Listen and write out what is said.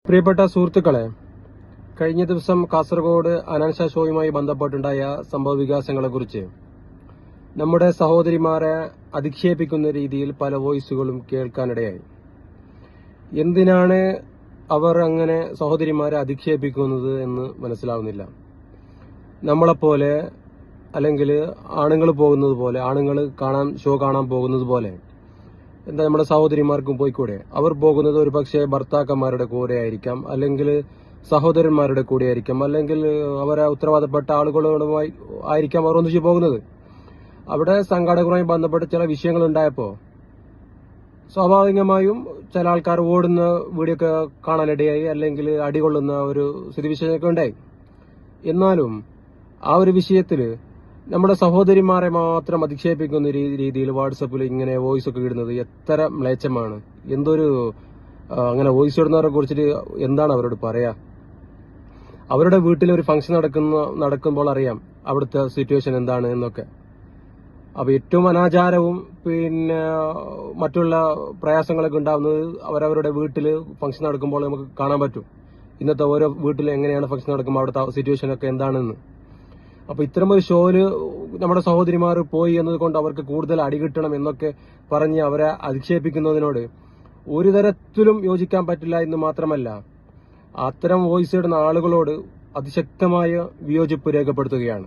പ്രിയപ്പെട്ട സുഹൃത്തുക്കളെ, കഴിഞ്ഞ ദിവസം കാസർഗോഡ് അനാൻഷ ഷോയുമായി ബന്ധപ്പെട്ടുണ്ടായ സംഭവ വികാസങ്ങളെക്കുറിച്ച് നമ്മുടെ സഹോദരിമാരെ അധിക്ഷേപിക്കുന്ന രീതിയിൽ പല വോയിസുകളും കേൾക്കാനിടയായി. എന്തിനാണ് അവർ അങ്ങനെ സഹോദരിമാരെ അധിക്ഷേപിക്കുന്നത് എന്ന് മനസ്സിലാവുന്നില്ല. നമ്മളെപ്പോലെ അല്ലെങ്കിൽ ആണുങ്ങൾ പോകുന്നത് പോലെ, ആണുങ്ങൾ ഷോ കാണാൻ പോകുന്നത് പോലെ എന്താ നമ്മുടെ സഹോദരിമാർക്കും പോയിക്കൂടെ? അവർ പോകുന്നത് ഒരു പക്ഷേ ഭർത്താക്കന്മാരുടെ കൂടെ ആയിരിക്കാം, അല്ലെങ്കിൽ സഹോദരന്മാരുടെ കൂടെ ആയിരിക്കാം, അല്ലെങ്കിൽ അവരെ ഉത്തരവാദപ്പെട്ട ആളുകളുമായി ആയിരിക്കാം അവർ ഒന്നിച്ചു പോകുന്നത്. അവിടെ സംഘാടകരുമായി ബന്ധപ്പെട്ട് ചില വിഷയങ്ങൾ ഉണ്ടായപ്പോൾ സ്വാഭാവികമായും ചില ആൾക്കാർ ഓടുന്ന വീഡിയോ ഒക്കെ കാണാനിടയായി, അല്ലെങ്കിൽ അടികൊള്ളുന്ന ഒരു സ്ഥിതിവിശേഷമൊക്കെ ഉണ്ടായി. എന്നാലും ആ ഒരു വിഷയത്തിൽ നമ്മുടെ സഹോദരിമാരെ മാത്രം അധിക്ഷേപിക്കുന്ന രീതിയിൽ വാട്സപ്പിൽ ഇങ്ങനെ വോയിസ് ഒക്കെ ഇടുന്നത് എത്ര മ്ലേച്ഛമാണ്. എന്തൊരു അങ്ങനെ വോയിസ് ഇടുന്നവരെ കുറിച്ചിട്ട് എന്താണ് അവരോട് പറയാ? അവരുടെ വീട്ടിൽ ഒരു ഫംഗ്ഷൻ നടക്കുമ്പോൾ അറിയാം അവിടുത്തെ സിറ്റുവേഷൻ എന്താണ് എന്നൊക്കെ. അപ്പൊ ഏറ്റവും അനാചാരവും പിന്നെ മറ്റുള്ള പ്രയാസങ്ങളൊക്കെ ഉണ്ടാവുന്നത് അവരവരുടെ വീട്ടിൽ ഫംഗ്ഷൻ നടക്കുമ്പോൾ നമുക്ക് കാണാൻ പറ്റും. ഇന്നത്തെ ഓരോ വീട്ടിൽ എങ്ങനെയാണ് ഫംഗ്ഷൻ നടക്കുമ്പോൾ അവിടുത്തെ സിറ്റുവേഷൻ ഒക്കെ എന്താണെന്ന്. അപ്പൊ ഇത്തരമൊരു ഷോയില് നമ്മുടെ സഹോദരിമാർ പോയി എന്നതുകൊണ്ട് അവർക്ക് കൂടുതൽ അടി കിട്ടണം എന്നൊക്കെ പറഞ്ഞ് അവരെ അധിക്ഷേപിക്കുന്നതിനോട് ഒരു തരത്തിലും യോജിക്കാൻ പറ്റില്ല എന്ന് മാത്രമല്ല, അത്തരം വോയിസ് ഇടുന്ന ആളുകളോട് അതിശക്തമായ വിയോജിപ്പ് രേഖപ്പെടുത്തുകയാണ്.